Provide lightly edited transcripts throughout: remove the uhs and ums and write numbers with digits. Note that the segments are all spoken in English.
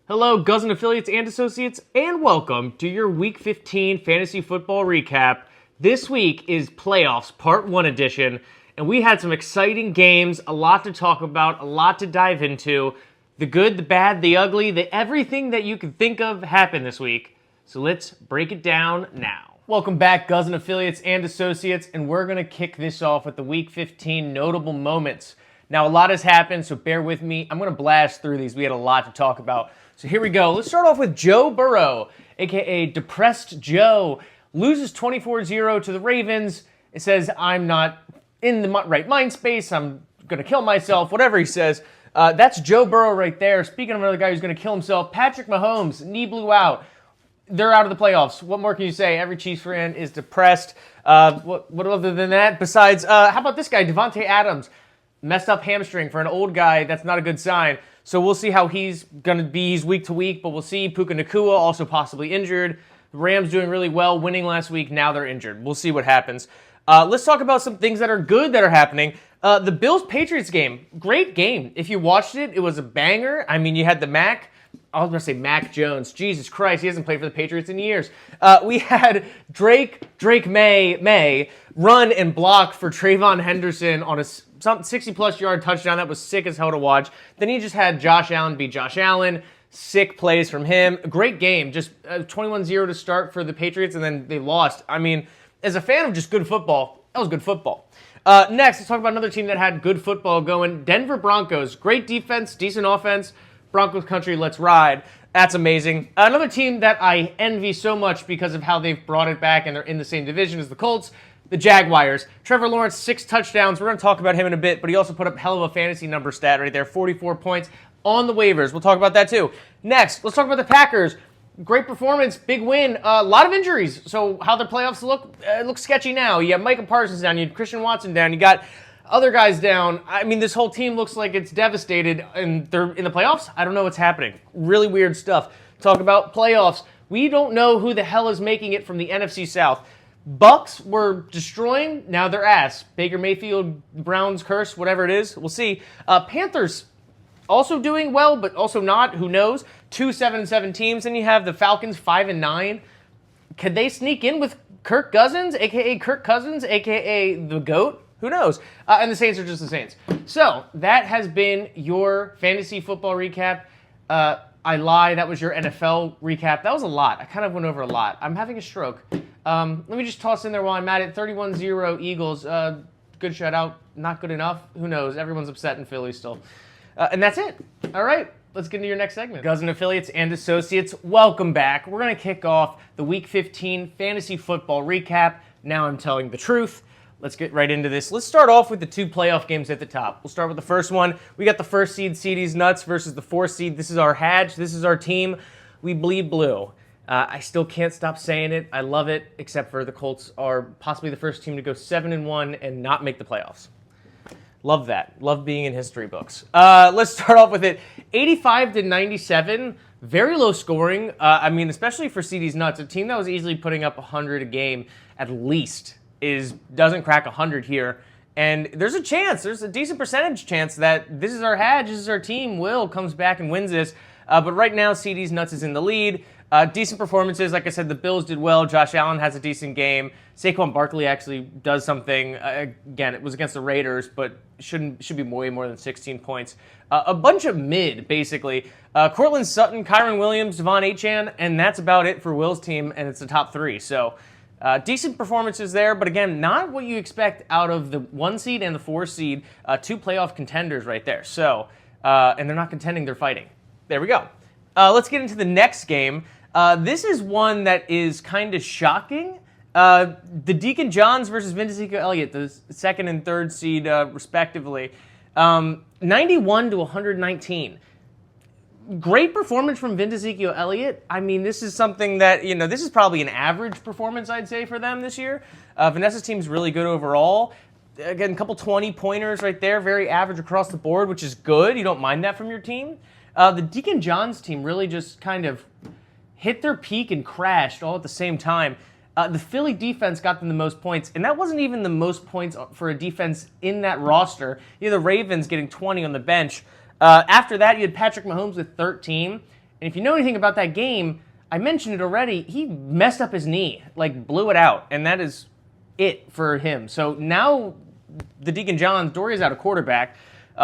Hello, Guzzin affiliates and associates, and welcome to your Week 15 Fantasy Football Recap. This week is Playoffs Part 1 edition, and we had some exciting games, a lot to talk about, a lot to dive into. The good, the bad, the ugly, everything that you can think of happened this week. So let's break it down now. Welcome back, Guzzin affiliates and associates, and we're going to kick this off with the Week 15 notable moments. Now, a lot has happened, so bear with me. I'm going to blast through these. We had a lot to talk about. So here we go. Let's start off with Joe Burrow, a.k.a. Depressed Joe. Loses 24-0 to the Ravens. It says, I'm not in the right mind space. I'm going to kill myself, whatever he says. That's Joe Burrow right there. Speaking of another guy who's going to kill himself, Patrick Mahomes, knee blew out. They're out of the playoffs. What more can you say? Every Chiefs fan is depressed. What other than that? Besides, how about this guy, Devontae Adams? Messed up hamstring for an old guy. That's not a good sign. So we'll see how he's going to be. He's week to week, but we'll see. Puka Nacua also possibly injured. The Rams doing really well, winning last week. Now they're injured. We'll see what happens. Let's talk about some things that are good that are happening. The Bills-Patriots game. Great game. If you watched it, it was a banger. I mean, you had the Mac. I was going to say Mac Jones. Jesus Christ, he hasn't played for the Patriots in years. We had Drake May run and block for Trayvon Henderson on a 60-plus yard touchdown. That was sick as hell to watch. Then he just had Josh Allen beat Josh Allen. Sick plays from him. Great game. Just 21-0 to start for the Patriots, and then they lost. I mean, as a fan of just good football, that was good football. Next, let's talk about another team that had good football going. Denver Broncos. Great defense, decent offense. Broncos country, let's ride. That's amazing. Another team that I envy so much because of how they've brought it back and they're in the same division as the Colts, the Jaguars. Trevor Lawrence, 6 touchdowns. We're going to talk about him in a bit, but he also put up hell of a fantasy number stat right there, 44 points on the waivers. We'll talk about that too. Next, let's talk about the Packers. Great performance, big win. A lot of injuries. So how their playoffs look, it looks sketchy now. You have Micah Parsons down, you have Christian Watson down, you got other guys down. I mean, this whole team looks like it's devastated, and they're in the playoffs. I don't know what's happening. Really weird stuff. Talk about playoffs. We don't know who the hell is making it from the NFC South. Bucks were destroying. Now they're ass. Baker Mayfield, Browns curse, whatever it is. We'll see. Panthers also doing well, but also not. Who knows? 2 7-7 teams. Then you have the Falcons 5-9. Could they sneak in with Kirk Cousins, a.k.a. Kirk Cousins, a.k.a. the GOAT? Who knows? And the Saints are just the Saints. So that has been your fantasy football recap. I lie. That was your NFL recap. That was a lot. I kind of went over a lot. I'm having a stroke. Let me just toss in there while I'm at it. 31-0 Eagles. Good shutout. Not good enough. Who knows? Everyone's upset in Philly still. And that's it. All right. Let's get into your next segment. Guzzin affiliates and associates, welcome back. We're going to kick off the Week 15 Fantasy Football Recap. Now I'm telling the truth. Let's get right into this. Let's start off with the 2 playoff games at the top. We'll start with the first one. We got the first seed, CD's Nuts, versus the 4th seed. This is our Hadge. This is our team. We bleed blue. I still can't stop saying it. I love it, except for the Colts are possibly the first team to go 7-1 and not make the playoffs. Love that. Love being in history books. Let's start off with it. 85-97. Very low scoring. I mean, especially for CD's Nuts, a team that was easily putting up 100 a game at least doesn't crack 100 here. And there's a chance, there's a decent percentage chance that this is our Hadge, this is our team. Will comes back and wins this. But right now, CD's Nuts is in the lead. Decent performances. Like I said, the Bills did well. Josh Allen has a decent game. Saquon Barkley actually does something. Again, it was against the Raiders, but should be way more than 16 points. A bunch of mid, basically. Cortland Sutton, Kyron Williams, Devon Achane, and that's about it for Will's team, and it's the top 3. So decent performances there, but again, not what you expect out of the 1 seed and the 4 seed. 2 playoff contenders right there. So, and they're not contending, they're fighting. There we go. Let's get into the next game. This is one that is kind of shocking. The Deacon Johns versus Vincenzo Elliott, the 2nd and 3rd seed, respectively. 91-119. Great performance from Vincenzo Elliott. I mean, this is something that, this is probably an average performance, I'd say, for them this year. Vanessa's team's really good overall. Again, a couple 20-pointers right there, very average across the board, which is good. You don't mind that from your team. The Deacon Johns team really just kind of hit their peak and crashed all at the same time. The Philly defense got them the most points, and that wasn't even the most points for a defense in that roster. You had the Ravens getting 20 on the bench. After that, you had Patrick Mahomes with 13, And if you know anything about that game, I mentioned it already, he messed up his knee, like blew it out, and that is it for him. So now the Deacon Johns, Doria's out of quarterback,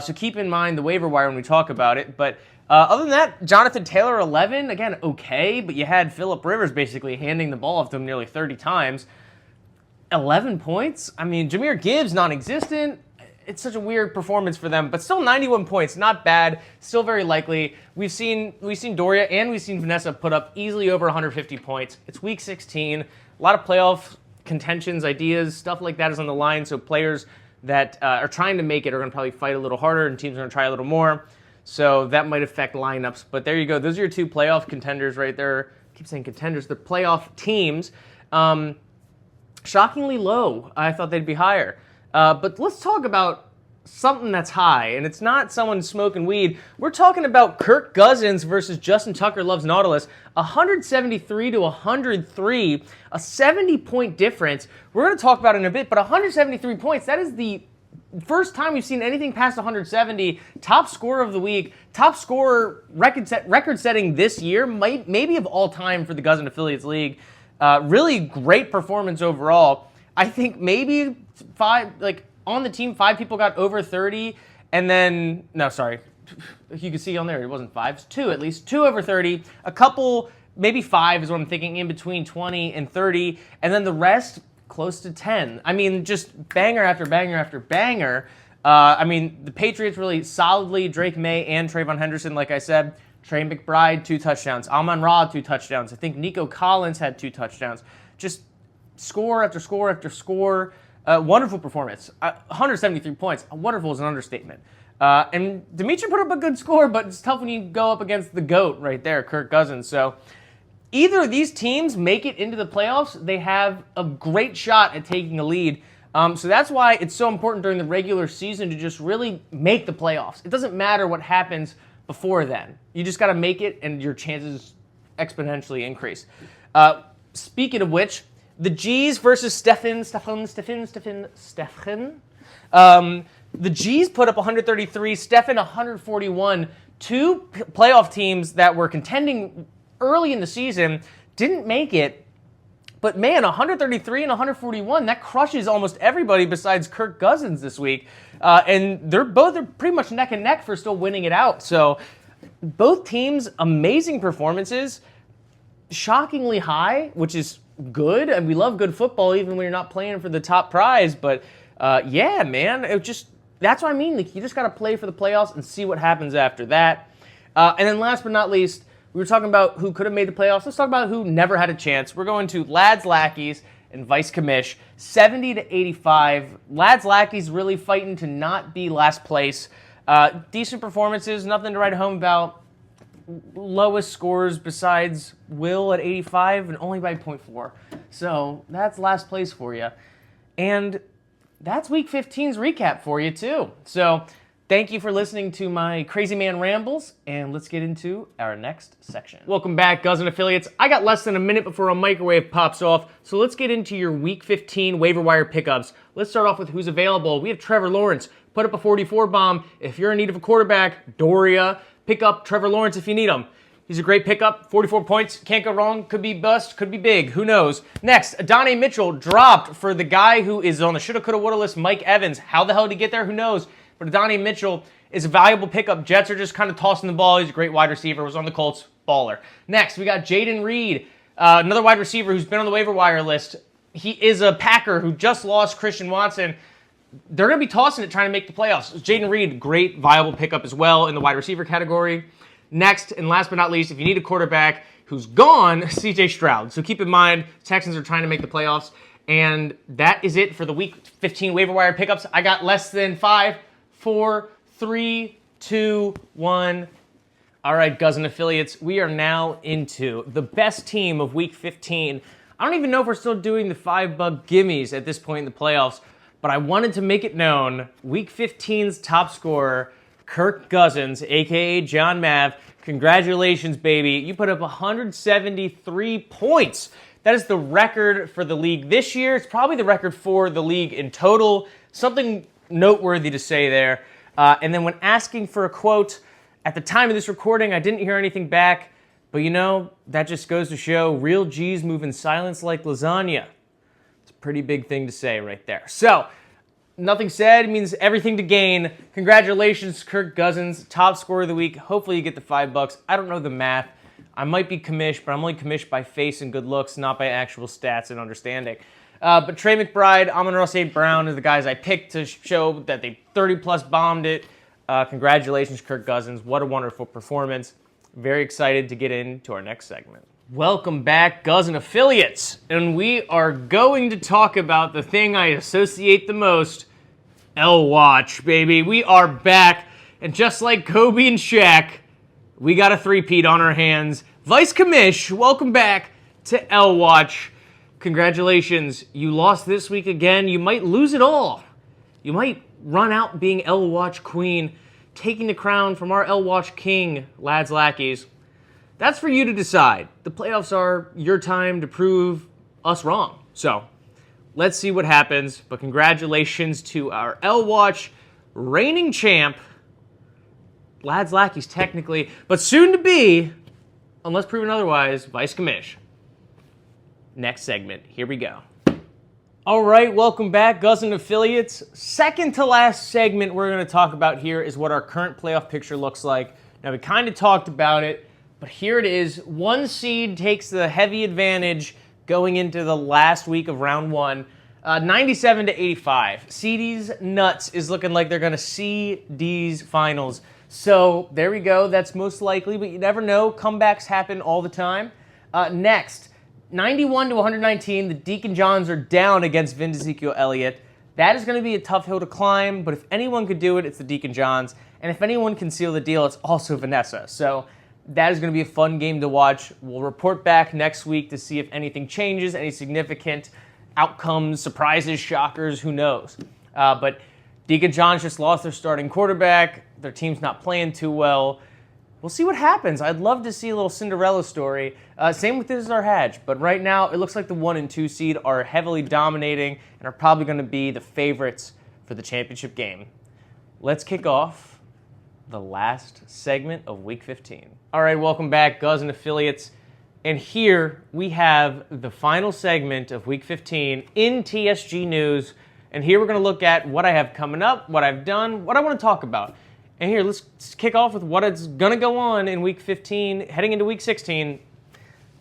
so keep in mind the waiver wire when we talk about it. But other than that, Jonathan Taylor, 11, again, okay, but you had Phillip Rivers basically handing the ball off to him nearly 30 times. 11 points? I mean, Jahmyr Gibbs, non-existent. It's such a weird performance for them, but still 91 points, not bad, still very likely. We've seen Doria and we've seen Vanessa put up easily over 150 points. It's week 16, a lot of playoff contentions, ideas, stuff like that is on the line, so players that are trying to make it are going to probably fight a little harder, and teams are going to try a little more, so that might affect lineups. But there you go. Those are your two playoff contenders right there. I keep saying contenders. The playoff teams. Shockingly low. I thought they'd be higher. But let's talk about something that's high, and it's not someone smoking weed. We're talking about Kirk Guzzins versus Justin Tucker Loves Nautilus, 173 to 103, a 70-point difference. We're going to talk about it in a bit, but 173 points, that is the first time we've seen anything past 170. Top scorer of the week, top scorer record-setting this year, maybe of all time for the Guzzin Affiliates League. Really great performance overall. I think maybe on the team, 5 people got over 30, and then, no, sorry, you can see on there, it wasn't 5, it's 2 at least, 2 over 30, a couple, maybe 5 is what I'm thinking, in between 20 and 30, and then the rest, close to 10. I mean, just banger after banger after banger. I mean, the Patriots really solidly, Drake May and Trayvon Henderson, like I said, Trey McBride, 2 touchdowns, Amon-Ra, 2 touchdowns, I think Nico Collins had 2 touchdowns, just score after score after score. Wonderful performance. 173 points. Wonderful is an understatement. And Dimitri put up a good score, but it's tough when you go up against the GOAT right there, Kirk Guzzins. So either of these teams make it into the playoffs, they have a great shot at taking a lead. So that's why it's so important during the regular season to just really make the playoffs. It doesn't matter what happens before then. You just got to make it, and your chances exponentially increase. Speaking of which, the G's versus Stefan. The G's put up 133, Stefan 141. 2 playoff teams that were contending early in the season didn't make it. But man, 133 and 141, that crushes almost everybody besides Kirk Guzzins this week. And they're pretty much neck and neck for still winning it out. So both teams, amazing performances, shockingly high, which is good, and we love good football even when you're not playing for the top prize. But yeah, man, that's what I mean. Like, you just got to play for the playoffs and see what happens after that. And then last but not least, we were talking about who could have made the playoffs. Let's talk about who never had a chance. We're going to Lads Lackeys and Vice Commish, 70 to 85. Lads Lackeys really fighting to not be last place. Decent performances, nothing to write home about. Lowest scores besides Will at 85 and only by 0.4. So that's last place for you. And that's Week 15's recap for you too. So thank you for listening to my Crazy Man rambles, and let's get into our next section. Welcome back, Guzzin Affiliates. I got less than a minute before a microwave pops off, so let's get into your Week 15 waiver wire pickups. Let's start off with who's available. We have Trevor Lawrence. Put up a 44 bomb. If you're in need of a quarterback, Doria, pick up Trevor Lawrence if you need him. He's a great pickup. 44 points. Can't go wrong. Could be bust. Could be big. Who knows? Next, Adonai Mitchell dropped for the guy who is on the shoulda, coulda, woulda list, Mike Evans. How the hell did he get there? Who knows? But Adonai Mitchell is a valuable pickup. Jets are just kind of tossing the ball. He's a great wide receiver. Was on the Colts. Baller. Next, we got Jaden Reed, another wide receiver who's been on the waiver wire list. He is a Packer who just lost Christian Watson. They're going to be tossing it trying to make the playoffs. Jaden Reed, great, viable pickup as well in the wide receiver category. Next, and last but not least, if you need a quarterback who's gone, CJ Stroud. So keep in mind, Texans are trying to make the playoffs. And that is it for the Week 15 waiver wire pickups. I got less than 5, 4, 3, 2, 1. All right, Guzzin Affiliates, we are now into the best team of Week 15. I don't even know if we're still doing the $5 gimmies at this point in the playoffs, but I wanted to make it known, Week 15's top scorer, Kirk Guzzins, a.k.a. John Mav. Congratulations, baby. You put up 173 points. That is the record for the league this year. It's probably the record for the league in total. Something noteworthy to say there. And then when asking for a quote, at the time of this recording, I didn't hear anything back. But you know, that just goes to show real G's move in silence like lasagna. It's a pretty big thing to say right there. So, nothing said means everything to gain. Congratulations, Kirk Guzzins, top scorer of the week. Hopefully you get the $5. I don't know the math. I might be commissioned, but I'm only commissioned by face and good looks, not by actual stats and understanding. But Trey McBride, Amon-Ra St. Brown are the guys I picked to show that they 30-plus bombed it. Congratulations, Kirk Guzzins. What a wonderful performance. Very excited to get into our next segment. Welcome back, Guzzin affiliates. And we are going to talk about the thing I associate the most, L-Watch, baby. We are back. And just like Kobe and Shaq, we got a three-peat on our hands. Vice Commish, welcome back to L-Watch. Congratulations. You lost this week again. You might lose it all. You might run out being L-Watch Queen, taking the crown from our L-Watch King, lads lackeys. That's for you to decide. The playoffs are your time to prove us wrong. So, let's see what happens. But congratulations to our L-Watch reigning champ, lads lackeys technically, but soon to be, unless proven otherwise, Vice Commish. Next segment. Here we go. All right, welcome back, Guzzin affiliates. Second to last segment we're going to talk about here is what our current playoff picture looks like. Now, we kind of talked about it, but here it is. One seed takes the heavy advantage going into the last week of round one, 97 to 85. CD's nuts is looking like they're going to see D's finals. So there we go. That's most likely, but you never know. Comebacks happen all the time. Next. 91 to 119, the Deacon Johns are down against Vin Ezekiel Elliott. That is going to be a tough hill to climb, but if anyone could do it, it's the Deacon Johns. And if anyone can seal the deal, it's also Vanessa. So that is going to be a fun game to watch. We'll report back next week to see if anything changes, any significant outcomes, surprises, shockers, who knows. But Deacon Johns just lost their starting quarterback. Their team's not playing too well. We'll see what happens. I'd love to see a little Cinderella story. Same with This Is Our Hedge. But right now, it looks like the 1 and 2 seed are heavily dominating and are probably going to be the favorites for the championship game. Let's kick off the last segment of Week 15. All right, welcome back, Guzzin affiliates. And here we have the final segment of Week 15 in TSG News. And here we're going to look at what I have coming up, what I've done, what I want to talk about. And here, let's kick off with what is going to go on in Week 15, heading into Week 16.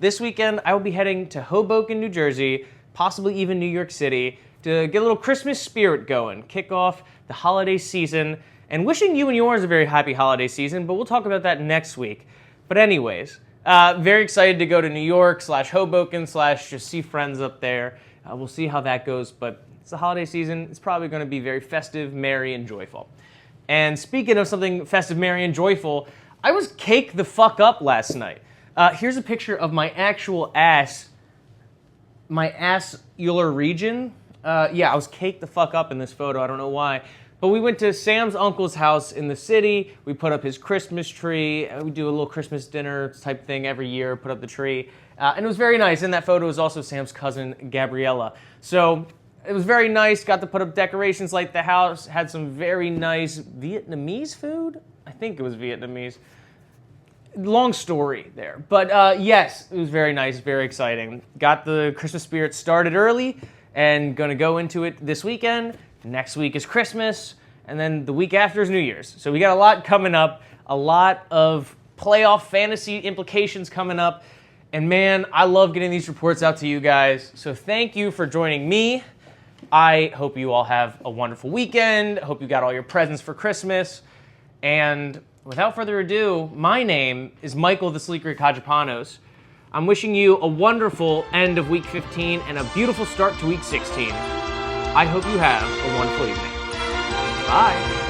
This weekend, I will be heading to Hoboken, New Jersey, possibly even New York City, to get a little Christmas spirit going, kick off the holiday season, and wishing you and yours a very happy holiday season, but we'll talk about that next week. But anyways, very excited to go to New York / Hoboken / just see friends up there. We'll see how that goes, but it's the holiday season. It's probably going to be very festive, merry, and joyful. And speaking of something festive, merry, and joyful, I was caked the fuck up last night. Here's a picture of my actual ass, my assular region. Yeah, I was caked the fuck up in this photo. I don't know why. But we went to Sam's uncle's house in the city. We put up his Christmas tree. We do a little Christmas dinner type thing every year, put up the tree. And it was very nice. In that photo was also Sam's cousin, Gabriella. So it was very nice. Got to put up decorations, light the house. Had some very nice Vietnamese food. I think it was Vietnamese. Long story there. But yes, it was very nice, very exciting. Got the Christmas spirit started early and going to go into it this weekend. Next week is Christmas, and then the week after is New Year's. So we got a lot coming up, a lot of playoff fantasy implications coming up. And man, I love getting these reports out to you guys. So thank you for joining me. I hope you all have a wonderful weekend. I hope you got all your presents for Christmas. And without further ado, my name is Michael the Sleek Rick Hajapanos. I'm wishing you a wonderful end of Week 15 and a beautiful start to Week 16. I hope you have a wonderful evening. Bye.